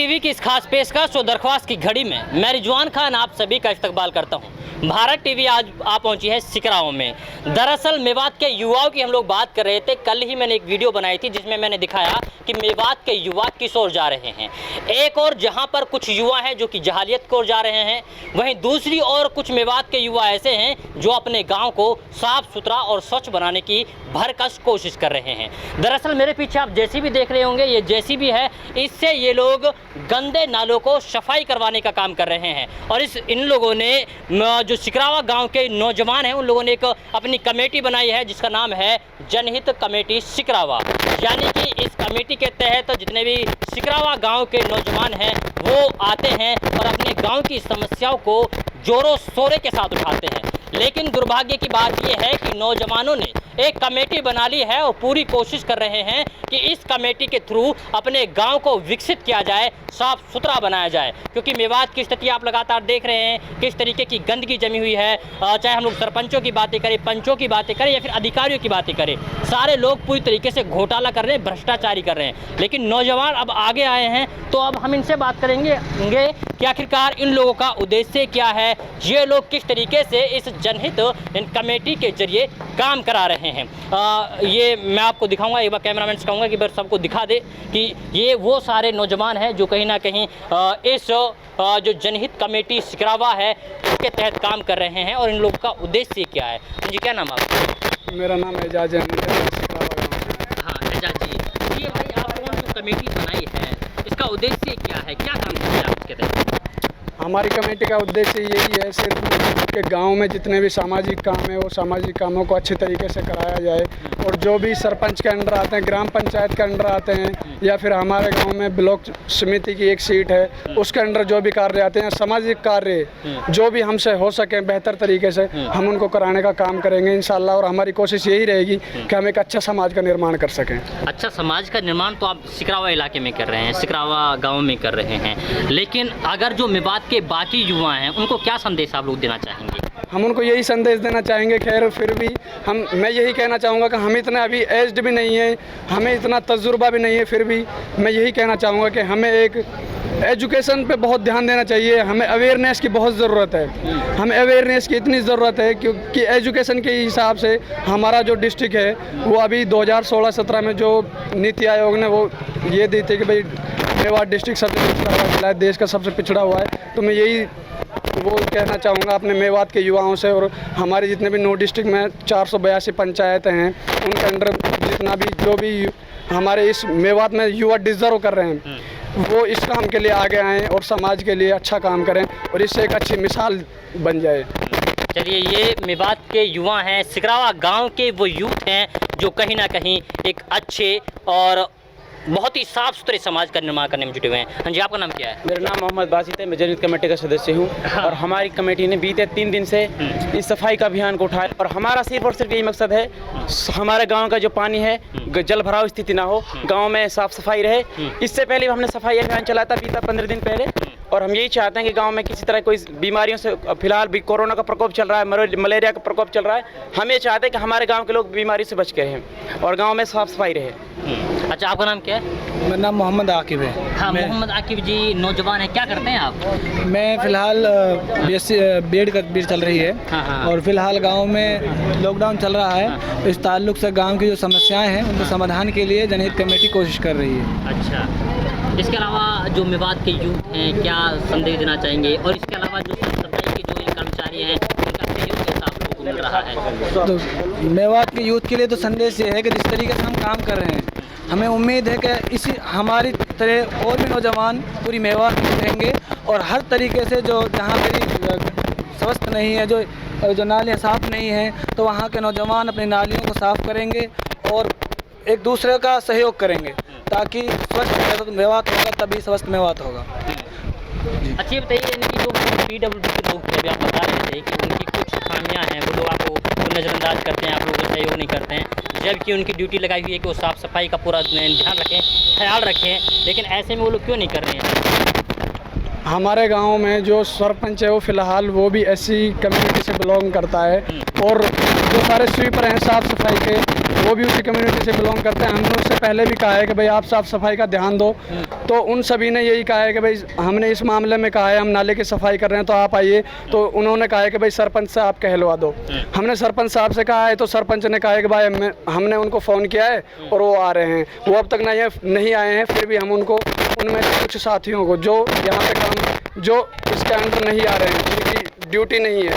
TV की इस खास पेशकश और दरख्वास्त की घड़ी में मैं रिजवान खान आप सभी का इस्तकबाल करता हूं। भारत टीवी आज आ पहुंची है सिकराओं में। दरअसल मेवात के युवाओं की हम लोग बात कर रहे थे। कल ही मैंने एक वीडियो बनाई थी जिसमें मैंने दिखाया कि मेवात के युवा किस ओर जा रहे हैं। एक और जहां पर कुछ युवा हैं जो कि जहालियत की ओर जा रहे हैं, वहीं दूसरी ओर कुछ मेवात के युवा ऐसे हैं जो अपने गाँव को साफ सुथरा और स्वच्छ बनाने की भरकस कोशिश कर रहे हैं। दरअसल मेरे पीछे आप जेसीबी देख रहे होंगे, ये जेसीबी है। इससे ये लोग गंदे नालों को सफाई करवाने का काम कर रहे हैं। और इन लोगों ने जो सिकरावा गांव के नौजवान हैं उन लोगों ने एक अपनी कमेटी बनाई है जिसका नाम है जनहित कमेटी सिकरावा। यानी कि इस कमेटी के तहत जितने भी सिकरावा गांव के नौजवान हैं वो आते हैं और अपने गांव की समस्याओं को जोरों शोरे के साथ उठाते हैं। लेकिन दुर्भाग्य की बात यह है कि नौजवानों ने एक कमेटी बना ली है और पूरी कोशिश कर रहे हैं कि इस कमेटी के थ्रू अपने गांव को विकसित किया जाए, साफ सुथरा बनाया जाए। क्योंकि मेवात की स्थिति आप लगातार देख रहे हैं किस तरीके की गंदगी जमी हुई है। चाहे हम लोग सरपंचों की बातें करें, पंचों की बातें करें या फिर अधिकारियों की बातें करें, सारे लोग पूरी तरीके से घोटाला कर रहे हैं, भ्रष्टाचारी कर रहे हैं। लेकिन नौजवान अब आगे आए हैं तो अब हम इनसे बात करेंगे कि आखिरकार इन लोगों का उद्देश्य क्या है, ये लोग किस तरीके से इस जनहित कमेटी के जरिए काम करा रहे हैं। ये मैं आपको दिखाऊंगा, एक बार कैमरामैन से कहूँगा कि बस सबको दिखा दे कि ये वो सारे नौजवान हैं जो कहीं ना कहीं इस जो जनहित कमेटी सिकरावा है उसके तहत काम कर रहे हैं। और इन लोगों का उद्देश्य क्या है? जी, क्या नाम आपका? मेरा नाम एजाज है। हाँ एजाज जी, ये भाई आप लोगों ने जो कमेटी बनाई है इसका उद्देश्य क्या है, क्या काम करते हैं आप इसके तहत? हमारी कमेटी का उद्देश्य यही है सिर्फ कि गांव में जितने भी सामाजिक काम है वो सामाजिक कामों को अच्छे तरीके से कराया जाए। और जो भी सरपंच के अंडर आते हैं, ग्राम पंचायत के अंडर आते हैं, या फिर हमारे गांव में ब्लॉक समिति की एक सीट है उसके अंडर जो भी कार्य आते हैं, सामाजिक कार्य जो भी हमसे हो सके बेहतर तरीके से हम उनको कराने का काम करेंगे इंशाल्लाह। और हमारी कोशिश यही रहेगी कि हम एक अच्छा समाज का निर्माण कर सकें। अच्छा समाज का निर्माण तो आप सिकरावा इलाके में कर रहे हैं, सिकरावा गाँव में कर रहे हैं, लेकिन अगर जो मेवात के बाकी युवा हैं उनको क्या संदेश आप लोग देना चाहेंगे? हम उनको यही संदेश देना चाहेंगे। खैर फिर भी मैं यही कहना चाहूँगा कि हम इतना अभी एज्ड भी नहीं है, हमें इतना तजुर्बा भी नहीं है, फिर भी मैं यही कहना चाहूँगा कि हमें एक एजुकेशन पे बहुत ध्यान देना चाहिए। हमें अवेयरनेस की बहुत ज़रूरत है। हमें अवेयरनेस की इतनी ज़रूरत है क्योंकि एजुकेशन के हिसाब से हमारा जो डिस्ट्रिक्ट है वो अभी 2016-17 में जो नीति आयोग ने वो ये दी थी कि भाई मेवात डिस्ट्रिक्ट सबसे पिछड़ा हुआ जिला है, देश का सबसे पिछड़ा हुआ है। तो मैं यही वो कहना चाहूँगा अपने मेवात के युवाओं से। और हमारे जितने भी 9 डिस्ट्रिक्ट में 482 पंचायतें हैं उनके अंडर जितना भी जो भी हमारे इस मेवात में युवा डिज़र्व कर रहे हैं वो इस काम के लिए आगे आएँ और समाज के लिए अच्छा काम करें और इससे एक अच्छी मिसाल बन जाए। चलिए, ये मेवात के युवा हैं, सिकरावा गांव के वो यूथ हैं जो कहीं ना कहीं एक अच्छे और बहुत ही साफ सुथरे समाज का निर्माण करने में जुटे हुए हैं। हाँ जी, आपका नाम क्या है? मेरा नाम मोहम्मद बासित है, मैं जनहित कमेटी का सदस्य हूँ। और हमारी कमेटी ने बीते 3 दिन से इस सफाई का अभियान को उठाया और हमारा सिर्फ और सिर्फ यही मकसद है हमारे गांव का जो पानी है जल भराव स्थिति ना हो, गांव में साफ सफाई रहे। इससे पहले हमने सफाई अभियान चलाया था बीता 15 दिन पहले। और हम यही चाहते हैं कि गांव में किसी तरह कोई बीमारियों से, फिलहाल भी कोरोना का प्रकोप चल रहा है, मलेरिया का प्रकोप चल रहा है, हम ये चाहते हैं कि हमारे गाँव के लोग बीमारी से बच के रहें और गाँव में साफ सफाई रहे। अच्छा, आपका नाम क्या है? मेरा नाम मोहम्मद आकिब है। हाँ, मोहम्मद आकिब जी नौजवान है, क्या करते हैं आप? मैं फ़िलहाल BSc बीएड का बीएड चल रही है। हाँ। और फिलहाल गांव में लॉकडाउन चल रहा है। इस ताल्लुक़ से गांव की जो समस्याएं हैं उनके समाधान के लिए जनहित कमेटी कोशिश कर रही है। अच्छा, इसके अलावा जो मेवात के यूथ हैं क्या संदेश देना चाहेंगे? और इसके अलावा जो सफाई के जो कर्मचारी हैं उनका सहयोग कैसा आप लोगों को मिल रहा है? तो मेवात के यूथ के लिए तो संदेश ये है कि जिस तरीके से हम काम कर रहे हैं, हमें उम्मीद है कि इसी हमारी तरह और भी नौजवान पूरी मेवात में रहेंगे और हर तरीके से जो जहाँ मेरी स्वस्थ नहीं है, जो नालियाँ साफ़ नहीं हैं, तो वहाँ के नौजवान अपनी नालियों को साफ़ करेंगे और एक दूसरे का सहयोग करेंगे ताकि स्वस्थ मेवात होगा तभी स्वस्थ मेवात होगा। अच्छा, बताइए इनकी जो PWD के लोग थे, आप बता रहे थे कि उनकी कुछ खामियां हैं, वो लोग आपको नज़रअंदाज करते हैं, आप लोग सहयोग नहीं करते हैं, जबकि उनकी ड्यूटी लगाई हुई है कि वो साफ़ सफाई का पूरा ध्यान रखें, ख्याल रखें, लेकिन ऐसे में वो लोग क्यों नहीं कर रहे हैं? हमारे गांव में जो सरपंच है वो फ़िलहाल वो भी ऐसी कम्युनिटी से बिलोंग करता है। और जो सारे स्वीपर हैं साफ़ सफाई के वो भी उसी कम्युनिटी से बिलोंग करते हैं। हमने उससे पहले भी कहा है कि भाई आप साफ़ सफाई का ध्यान दो, तो उन सभी ने यही कहा है कि भाई हमने इस मामले में कहा है हम नाले की सफाई कर रहे हैं तो आप आइए, तो उन्होंने कहा है कि भाई सरपंच से आप कहलवा दो। हमने सरपंच साहब से कहा है तो सरपंच ने कहा है कि भाई हमने उनको फ़ोन किया है और वो आ रहे हैं। वो अब तक नहीं आए हैं, फिर भी हम उनको उनमें से कुछ साथियों को जो यहाँ पे काम जो इसके अंदर नहीं आ रहे हैं, उनकी ड्यूटी नहीं है,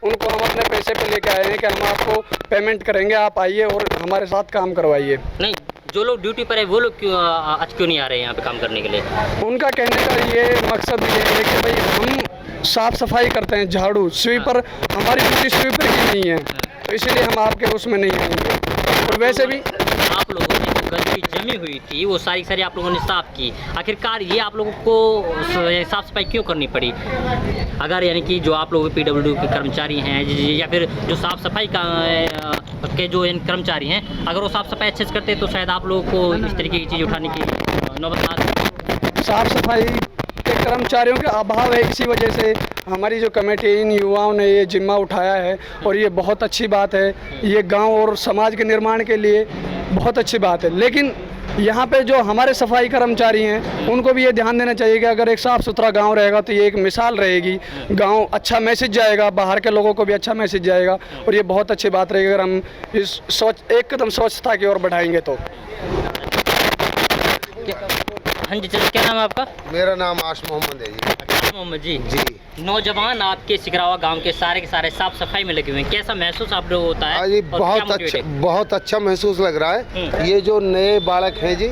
उनको हम अपने पैसे पे लेके आए हैं कि हम आपको पेमेंट करेंगे, आप आइए और हमारे साथ काम करवाइए। नहीं, जो लोग ड्यूटी पर है वो लोग आज क्यों नहीं आ रहे हैं यहाँ पे काम करने के लिए? उनका कहने का ये मकसद ये है कि भाई हम साफ़ सफाई करते हैं, झाड़ू स्वीपर, हमारी ड्यूटी स्वीपर की नहीं है, तो इसीलिए हम आपके उसमें नहीं आएंगे। और वैसे भी आप लोगों ने जो गंदगी जमी हुई थी वो सारी आप लोगों ने साफ़ की, आखिरकार ये आप लोगों को साफ़ सफाई क्यों करनी पड़ी? अगर यानी कि जो आप लोग PWD के कर्मचारी हैं या फिर जो साफ़ सफाई के जो कर्मचारी हैं, अगर वो साफ़ सफाई अच्छे से करते तो शायद आप लोगों को इस तरीके की चीज़ उठाने की नौबत ना आती। साफ़ सफाई के कर्मचारियों के अभाव है, इसी वजह से हमारी जो कमेटी इन युवाओं ने ये जिम्मा उठाया है और ये बहुत अच्छी बात है। ये गांव और समाज के निर्माण के लिए बहुत अच्छी बात है। लेकिन यहाँ पे जो हमारे सफाई कर्मचारी हैं उनको भी ये ध्यान देना चाहिए कि अगर एक साफ़ सुथरा गांव रहेगा तो ये एक मिसाल रहेगी, गांव अच्छा मैसेज जाएगा, बाहर के लोगों को भी अच्छा मैसेज जाएगा और ये बहुत अच्छी बात रहेगी अगर हम इस एक कदम स्वच्छता की ओर बढ़ाएंगे तो। हाँ जी, चलो, क्या नाम है आपका? मेरा नाम आश मोहम्मद है जी। मोहम्मद जी, जी नौजवान आपके सिकरावा गांव के सारे साफ सफाई में लगे हुए हैं, कैसा महसूस आप लोग होता है? हाँ जी, और क्या बहुत अच्छा महसूस लग रहा है। ये जो नए बालक हैं जी,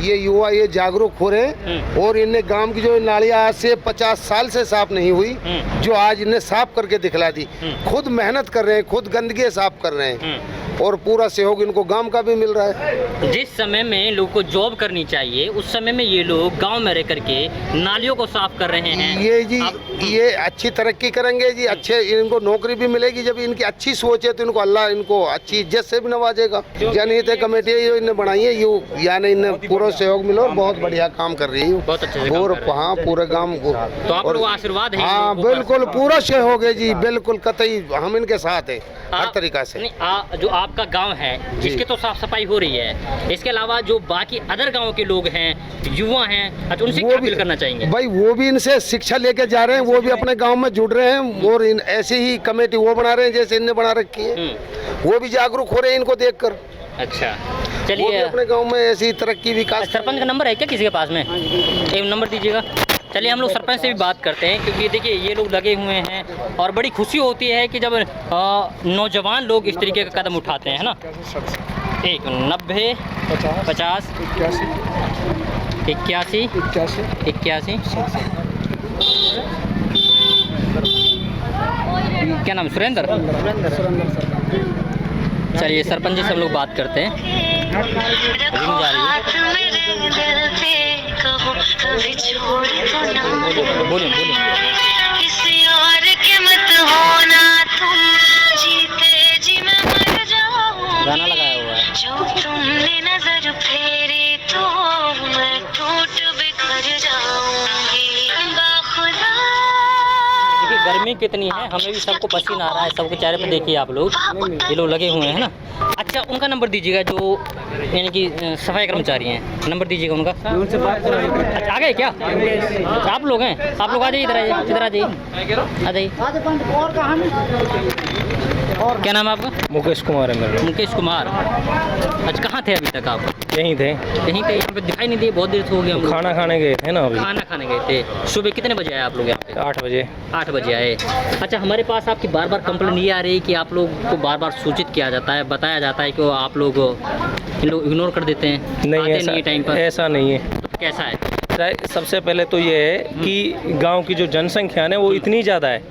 ये युवा ये जागरूक हो रहे हैं और इन्हें गांव की जो नालियाँ आज से 50 साल से साफ नहीं हुई, जो आज इन्हें साफ करके दिखला दी। खुद मेहनत कर रहे हैं, खुद गंदगी साफ कर रहे हैं और पूरा सहयोग इनको गांव का भी मिल रहा है। जिस समय में लोगों को जॉब करनी चाहिए उस समय में ये लोग गांव में रह करके नालियों को साफ कर रहे हैं। ये जी ये अच्छी तरक्की करेंगे जी, अच्छे इनको नौकरी भी मिलेगी। जब इनकी अच्छी सोच है तो इनको अल्लाह इनको अच्छी इज्जत से भी नवाजेगा। जनहित कमेटी जो इन्हें बनाई है यू यानी इन्हें पूरा सहयोग मिला और बहुत बढ़िया काम कर रही है, बहुत अच्छे से और हाँ पूरे गाँव को। तो आप लोग आशीर्वाद है? हाँ बिल्कुल, पूरा सहयोग है जी, बिल्कुल कतई हम इनके साथ है हर तरीका से। जो आपका गांव है इसके तो साफ सफाई हो रही है, इसके अलावा जो बाकी अदर गांव के लोग हैं, युवा हैं, अच्छा उनसे क्या अपील करना चाहेंगे? भाई वो भी इनसे शिक्षा लेके जा रहे हैं, वो भी अपने गांव में जुड़ रहे हैं और ऐसी ही कमेटी वो बना रहे हैं जैसे इनने बना रखी है। वो भी जागरूक हो रहे हैं इनको देखकर। अच्छा, वो चलिए, भी अपने गांव में ऐसी तरक्की विकास। सरपंच का नंबर है क्या किसी के पास में? एक नंबर दीजिएगा। चलिए हम लोग सरपंच से भी बात करते हैं, क्योंकि देखिए ये लोग लगे हुए हैं और बड़ी खुशी होती है कि जब नौजवान लोग इस तरीके का कदम उठाते हैं, है ना। 90 50 81 क्या नाम? सुरेंद्र। चलिए सरपंच जी से हम लोग बात करते हैं। रिंग जा रही है, बोलिए। किसी और के मत होना तुम, जीते जी मैं मर जाऊंगी। गाना लगाया हुआ है। जो तुमने नजर फेरी तो मैं टूट बिखर जाऊंगी। बाखुदा देखिए गर्मी कितनी है, हमें भी सबको पसीना आ रहा है, सबके चेहरे पे देखिए आप लोग, ये लोग लगे हुए हैं ना। अच्छा उनका नंबर दीजिएगा जो यानी कि सफाई कर्मचारी हैं, नंबर दीजिएगा उनका। अच्छा आ गए क्या? अच्छा, आप लोग हैं, आप लोग आ जाइए, इधर आ जाइए। क्या नाम है आपका? मुकेश कुमार है मेरा। मुकेश कुमार। अच्छा कहाँ थे अभी तक आप? यहीं थे, यहीं थे, यहाँ पे दिखाई नहीं दिए, बहुत देर से हो गया। हम लोग खाना खाने गए थे ना अभी। खाना खाने गए थे। सुबह कितने बजे आए आप लोग यहाँ पे? 8 बजे। 8 बजे आए। अच्छा हमारे पास आपकी बार बार कंप्लेन ये आ रही है कि आप लोग को बार बार सूचित किया जाता है, बताया जाता है कि आप लोग इग्नोर कर देते हैं, नहीं आते ऐसा नहीं टाइम पर। ऐसा नहीं है। तो कैसा है? सबसे पहले तो ये है कि गांव की जो जनसंख्या है वो इतनी ज़्यादा है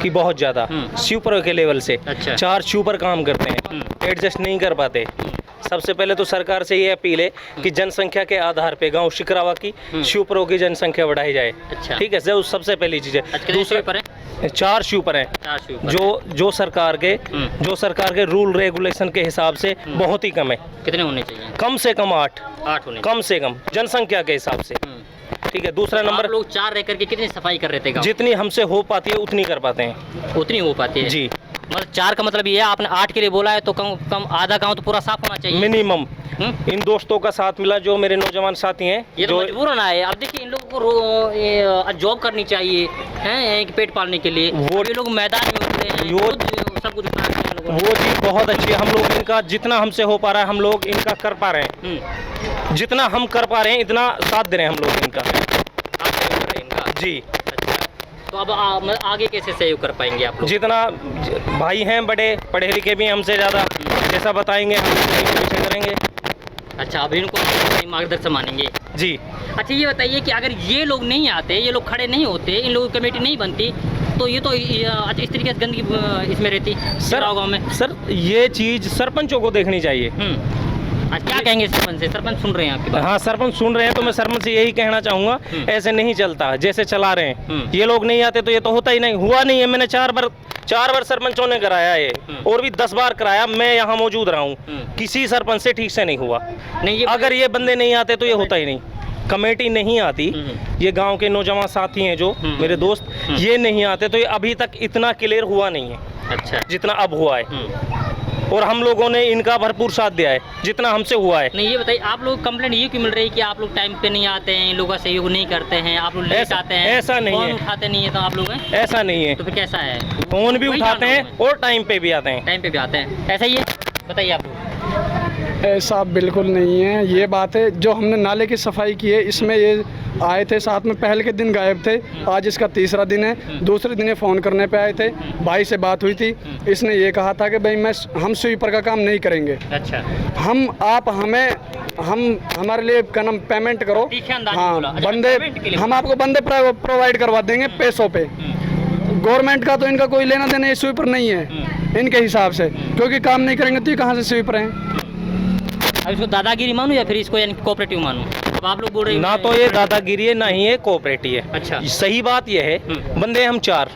कि बहुत ज़्यादा स्वीपर के लेवल से अच्छा। 4 स्वीपर काम करते हैं, एडजस्ट नहीं कर पाते। सबसे पहले तो सरकार से ये अपील है कि जनसंख्या के आधार पे गांव शिकरावा की स्वीपरों की जनसंख्या बढ़ाई जाए। अच्छा। ठीक है, सबसे पहली चीज़ है। दूसरे पर है 4 स्वीपर हैं, 4 स्वीपर। जो सरकार के रूल रेगुलेशन के हिसाब से बहुत ही कम है। कितने होने चाहिए? कम से कम 8 होने कम से कम जनसंख्या के हिसाब से। ठीक है, दूसरा तो नंबर, आप लोग 4 रह करके कितनी सफाई कर रहे थे गाँव? जितनी हमसे हो पाती है उतनी कर पाते हैं। उतनी हो पाती है जी। मतलब 4 का मतलब ये है, आपने 8 के लिए बोला है तो कम कम आधा गांव तो पूरा साफ होना चाहिए। मिनिमम इन दोस्तों का साथ मिला, जो मेरे नौजवान साथी हैं, ये तो जो मजबूर होना है। अब देखिए इन लोगों को जॉब करनी चाहिए हैं, एक पेट पालने के लिए। वो- ये लोग मैदान में उतरे हैं, वो- खुद सब कुछ उठा रहे हैं लोगों ने। वो चीज़ बहुत अच्छी है। हम लोग इनका जितना हमसे हो पा रहा है हम लोग इनका कर पा रहे हैं, जितना हम कर पा रहे हैं इतना साथ दे रहे हैं हम लोग इनका। आप सहयोग कर रहे हैं इनका। जी, अच्छा, तो अब आगे कैसे सहयोग कर पाएंगे आप लोग? जितना भाई हैं बड़े पढ़े लिखे भी हैं हमसे ज़्यादा, जैसा बताएंगे हम कोशिश करेंगे। अच्छा, अब इनको मार्गदर्शन मानेंगे। जी, अच्छा, ये बताइए कि अगर ये लोग नहीं आते, ये लोग खड़े नहीं होते, इन लोगों की कमेटी नहीं बनती, तो ये तो अच्छा इस तरीके से गंदगी इसमें रहती सर गाँव में। सर ये चीज़ सरपंचों को देखनी चाहिए। अच्छा, क्या कहेंगे सरपंच से? सरपंच सुन रहे हैं आपकी बात? हाँ, सरपंच सुन रहे हैं तो मैं सरपंच से यही कहना चाहूँगा, ऐसे नहीं चलता जैसे चला रहे हैं। ये लोग नहीं आते तो ये तो होता ही नहीं, हुआ नहीं है। मैंने 4 बार सरपंचों ने कराया ये, और भी 10 बार कराया, मैं यहाँ मौजूद रहा हूँ, किसी सरपंच से ठीक से नहीं हुआ। नहीं, अगर ये बंदे नहीं आते तो ये होता ही नहीं, कमेटी नहीं आती, ये गांव के नौजवान साथी हैं जो मेरे दोस्त, ये नहीं आते तो ये अभी तक इतना क्लियर हुआ नहीं है अच्छा, जितना अब हुआ है। और हम लोगों ने इनका भरपूर साथ दिया है जितना हमसे हुआ है। नहीं, ये बताइए आप लोग कंप्लेंट ये क्यों मिल रही है कि आप लोग टाइम पे नहीं आते हैं, इन लोगों का सहयोग नहीं करते हैं, आप लोग लेट ऐसा- आते हैं, ऐसा नहीं फोन है। उठाते नहीं है तो आप लोग हैं? ऐसा नहीं है, तो फिर कैसा है? फोन भी वही उठाते जान हैं रहा हूं और टाइम पे भी आते हैं। टाइम पे भी आते हैं, ऐसा ही है? बताइए आप लोग। ऐसा बिल्कुल नहीं है। ये बात है, जो हमने नाले की सफाई की है इसमें ये आए थे साथ में, पहले के दिन गायब थे, आज इसका तीसरा दिन है। दूसरे दिन ये फ़ोन करने पे आए थे, भाई से बात हुई थी, इसने ये कहा था कि भाई हम स्वीपर का काम नहीं करेंगे, अच्छा, हम हमारे लिए क्या नाम पेमेंट करो। तीखे अंदाज में बोला। हाँ, अच्छा, बंदे पेमेंट के लिए हम आपको बंदे प्रोवाइड करवा देंगे पैसों पे। गवर्नमेंट का तो इनका कोई लेना देना, ये स्वीपर नहीं है इनके हिसाब से, क्योंकि काम नहीं करेंगे तो ये कहाँ से स्वीपर हैं। अब इसको दादागिरी मानूं या फिर इसको यानी कोऑपरेटिव मानूं? अब आप लोग बोल रहे हो ना तो ये दादागिरी है ना ही ये कोऑपरेटिव है। अच्छा। सही बात ये है, बंदे हम 4,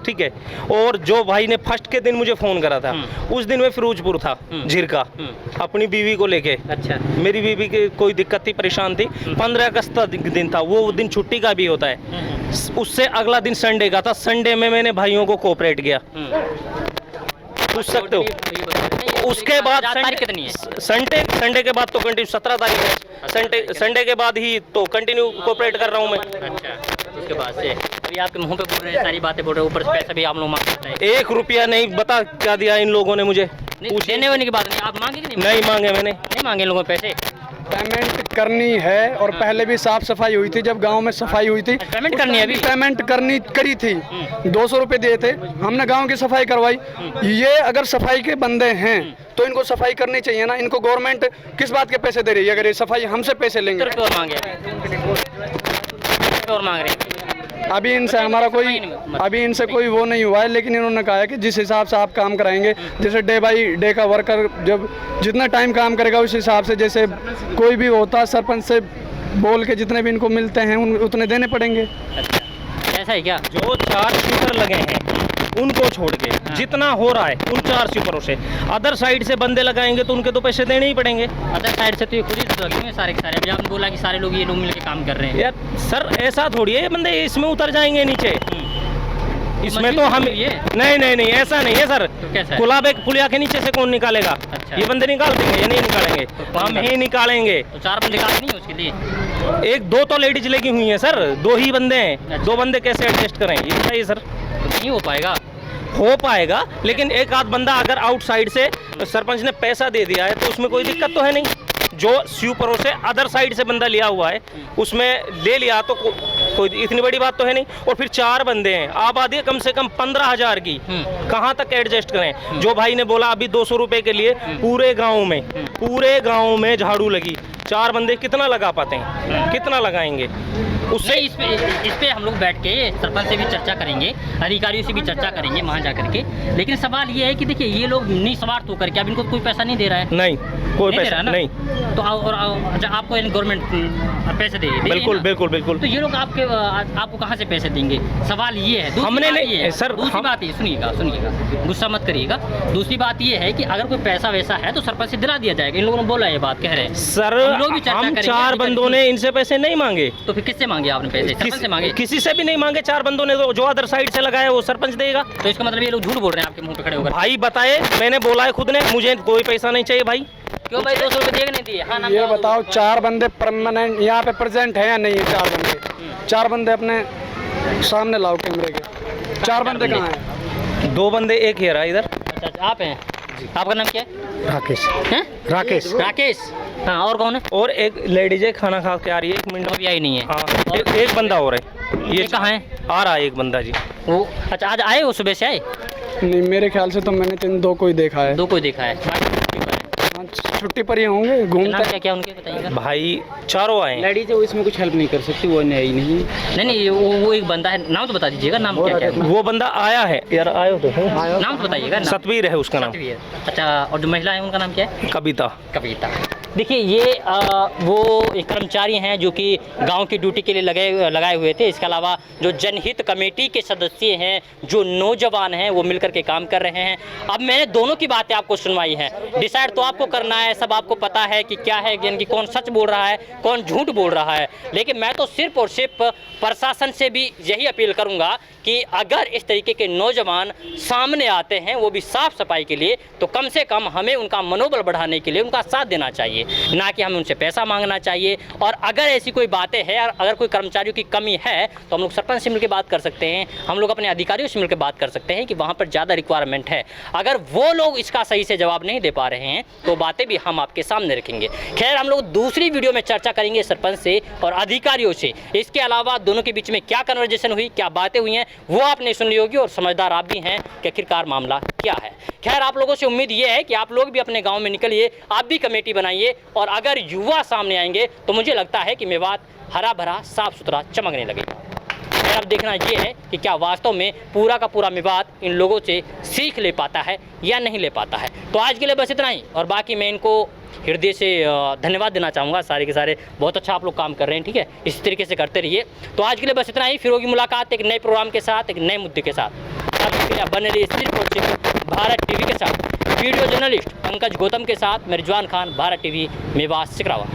ठीक है। और जो भाई ने फर्स्ट के दिन मुझे फ़ोन करा था, उस दिन मैं फिरोजपुर था, झिरका, अपनी बीवी को लेके। अच्छा, मेरी बीवी की कोई दिक्कत थी, परेशान थी। 15 अगस्त का दिन था, वो दिन छुट्टी का भी होता है। उससे अगला दिन संडे का था, संडे में मैंने भाइयों को कोऑपरेट किया, पूछ सकते हो। उसके बाद तारीख कितनी है? संडे के बाद तो कंटिन्यू 17 तारीख है, संडे के बाद ही तो कंटिन्यू कोऑपरेट कर रहा हूँ मैं। अच्छा, उसके बाद से अभी आपके मुंह पे बोल रहे हैं, सारी बातें बोल रहे हैं, ऊपर से पैसा भी आप लोग मांगते हैं। 1 रुपया नहीं, बता क्या दिया इन लोगों ने मुझे, नहीं, देने वाले की बात नहीं, आप मांगे कि नहीं? नहीं मांगे मैंने। नहीं मांगे इन लोगों ने पैसे? पेमेंट करनी है, और पहले भी साफ सफाई हुई थी, जब गांव में सफाई हुई थी पेमेंट करनी है अभी? पेमेंट करी थी, 200 रुपये दिए थे, हमने गांव की सफाई करवाई। ये अगर सफाई के बंदे हैं तो इनको सफाई करनी चाहिए ना। इनको गवर्नमेंट किस बात के पैसे दे रही है? अगर ये सफाई हमसे पैसे लेंगे। ₹100 और मांगे, ₹100 और मांग रहे हैं। अभी इनसे हमारा कोई वो नहीं हुआ है, लेकिन इन्होंने कहा है कि जिस हिसाब से आप काम कराएंगे, जैसे डे बाई डे का वर्कर जब जितना टाइम काम करेगा उस हिसाब से, जैसे कोई भी होता सरपंच से बोल के जितने भी इनको मिलते हैं उतने देने पड़ेंगे। ऐसा है क्या? जो 4 स्वीपर लगे हैं उनको छोड़ के जितना हो रहा है उन 4 स्वीपरों से, अदर साइड से बंदे लगाएंगे तो उनके तो पैसे देने ही पड़ेंगे। अदर साइड से तो ये खुद ही तो लगे हुए हैं सारे के सारे। अभी आपने बोला कि सारे लोग ये लोग मिलकर काम कर रहे हैं। यार सर ऐसा थोड़ी है, ये बंदे इसमें उतर जाएंगे नीचे, इसमें तो हम ये नहीं ऐसा नहीं है सर। तो कैसा है? गुलाब एक पुलिया के नीचे से कौन निकालेगा? अच्छा। ये बंदे निकाल देंगे, ये नहीं निकालेंगे, कौन हम ही निकालेंगे। तो 4 बंदे काफी नहीं है उसके लिए? 1-2 तो लेडीज लगी हुई हैं सर, 2 ही बंदे हैं, 2 बंदे कैसे एडजस्ट करें ये बताइए सर। तो नहीं हो पाएगा। हो पाएगा, लेकिन एक आध बंदा अगर आउटसाइड से सरपंच ने पैसा दे दिया है तो उसमें कोई दिक्कत तो है नहीं। जो स्वीपरों से अदर साइड से बंदा लिया हुआ है उसमें ले लिया तो कोई इतनी बड़ी बात तो है नहीं। और फिर 4 बंदे हैं, आबादी कम से कम 15,000 की, कहाँ तक एडजस्ट करें? जो भाई ने बोला अभी 200 रुपए के लिए पूरे गांव में झाड़ू लगी, 4 बंदे कितना लगा पाते हैं? कितना लगाएंगे? उससे इस पे हम लोग बैठ के सरपंच से भी चर्चा करेंगे, अधिकारियों से भी चर्चा करेंगे वहाँ जा करके। लेकिन सवाल ये है कि देखिए ये लोग निस्वार्थ होकर के अब इनको कोई पैसा नहीं दे रहा है। नहीं, कोई नहीं दे पैसा रहा ना? नहीं। तो अच्छा, आपको गवर्नमेंट पैसे दे रही है बिल्कुल ना? बिल्कुल। तो ये लोग आपको कहाँ से पैसे देंगे? सवाल ये है। हमने नहीं सर, दूसरी बात ये सुनिएगा, गुस्सा मत करिएगा। दूसरी बात ये है कि अगर कोई पैसा वैसा है तो सरपंच से दिला दिया जाएगा। इन लोगों ने बोला ये बात कह रहे हैं सर लोग भी चर्चा हम करेंगे, 4 अभी बंदों ने इनसे पैसे नहीं मांगे। तो फिर किससे मांगे आपने पैसे? सरपंच से मांगे? किसी से भी नहीं मांगे, 4 बंदों ने तो जो अदर साइड से लगाया वो सरपंच देगा। तो इसका मतलब ये लोग झूठ बोल रहे हैं आपके मुंह पे खड़े होकर। भाई बताए, मैंने बोला है खुद ने, मुझे कोई पैसा नहीं चाहिए भाई। क्यों भाई 200 रुपये देख नहीं दिए? हाँ नाम ये बताओ। बताओ 4 बंदे परमानेंट यहाँ पे प्रेजेंट हैं या नहीं है? 4 बंदे, 4 बंदे अपने सामने लाओ कैमरे के। 4 बंदे कहाँ हैं? 2 बंदे, एक ही रहा इधर। अच्छा आप हैं? आपका नाम क्या है? राकेश। हैं? राकेश। हाँ और कौन है? और एक लेडीज है, खाना खा के आ रही है, 1 मिनट। अभी आई नहीं है। हाँ एक बंदा और है। ये कहाँ है? आ रहा है एक बंदा जी। वो अच्छा आज आए, वो सुबह से आए? नहीं मेरे ख्याल से तो मैंने 2 को ही देखा है। 2 को देखा है। हाँ, छुट्टी पर ही होंगे, नाम घूमते। क्या क्या उनके बताइएगा। भाई चारों आए हैं। लेडीज है वो इसमें कुछ हेल्प नहीं कर सकती, वो नहीं नहीं। नहीं वो एक बंदा है, नाम तो बता दीजिएगा। नाम क्या क्या है? वो बंदा आया है यार, आयो तो नाम तो बताइएगा। नाम सतवीर है उसका नाम। सतवीर। अच्छा और जो महिला है उनका नाम क्या है? कविता। कविता। देखिए ये वो एक कर्मचारी हैं जो कि गांव की ड्यूटी के लिए लगाए हुए थे। इसके अलावा जो जनहित कमेटी के सदस्य हैं, जो नौजवान हैं, वो मिलकर के काम कर रहे हैं। अब मैंने दोनों की बातें आपको सुनवाई है, डिसाइड तो आपको करना है। सब आपको पता है कि क्या है, यानी कि कौन सच बोल रहा है, कौन झूठ बोल रहा है। लेकिन मैं तो सिर्फ और सिर्फ प्रशासन से भी यही अपील करूँगा कि अगर इस तरीके के नौजवान सामने आते हैं, वो भी साफ सफाई के लिए, तो कम से कम हमें उनका मनोबल बढ़ाने के लिए उनका साथ देना चाहिए, ना कि हमें उनसे पैसा मांगना चाहिए। और अगर ऐसी कोई बातें हैं, अगर कोई कर्मचारियों की कमी है, तो हम लोग सरपंच से मिलकर बात कर सकते हैं, हम लोग अपने अधिकारियों से मिलकर बात कर सकते हैं कि वहाँ पर ज़्यादा रिक्वायरमेंट है। अगर वो लोग इसका सही से जवाब नहीं दे पा रहे हैं, तो बातें भी हम आपके सामने रखेंगे। खैर हम लोग दूसरी वीडियो में चर्चा करेंगे सरपंच से और अधिकारियों से। इसके अलावा दोनों के बीच में क्या कन्वर्जेशन हुई, क्या बातें हुई हैं, वो आपने सुनी होगी, और समझदार आप भी हैं कि आखिरकार मामला क्या है। खैर आप लोगों से उम्मीद ये है कि आप लोग भी अपने गांव में निकलिए, आप भी कमेटी बनाइए, और अगर युवा सामने आएंगे तो मुझे लगता है कि मेवात हरा भरा साफ सुथरा चमकने लगेगा। खैर अब देखना ये है कि क्या वास्तव में पूरा का पूरा मेवात इन लोगों से सीख ले पाता है या नहीं ले पाता है। तो आज के लिए बस इतना ही, और बाकी मैं इनको हृदय से धन्यवाद देना चाहूँगा। सारे के सारे बहुत अच्छा आप लोग काम कर रहे हैं, ठीक है, इसी तरीके से करते रहिए। तो आज के लिए बस इतना ही, फिर होगी मुलाकात एक नए प्रोग्राम के साथ, एक नए मुद्दे के साथ। अभी के लिए बने रहिए सिर्फ और सिर्फ भारत टीवी के साथ। वीडियो जर्नलिस्ट पंकज गौतम के साथ मैं रिजवान खान, भारत टीवी, मेवात सिकरावा।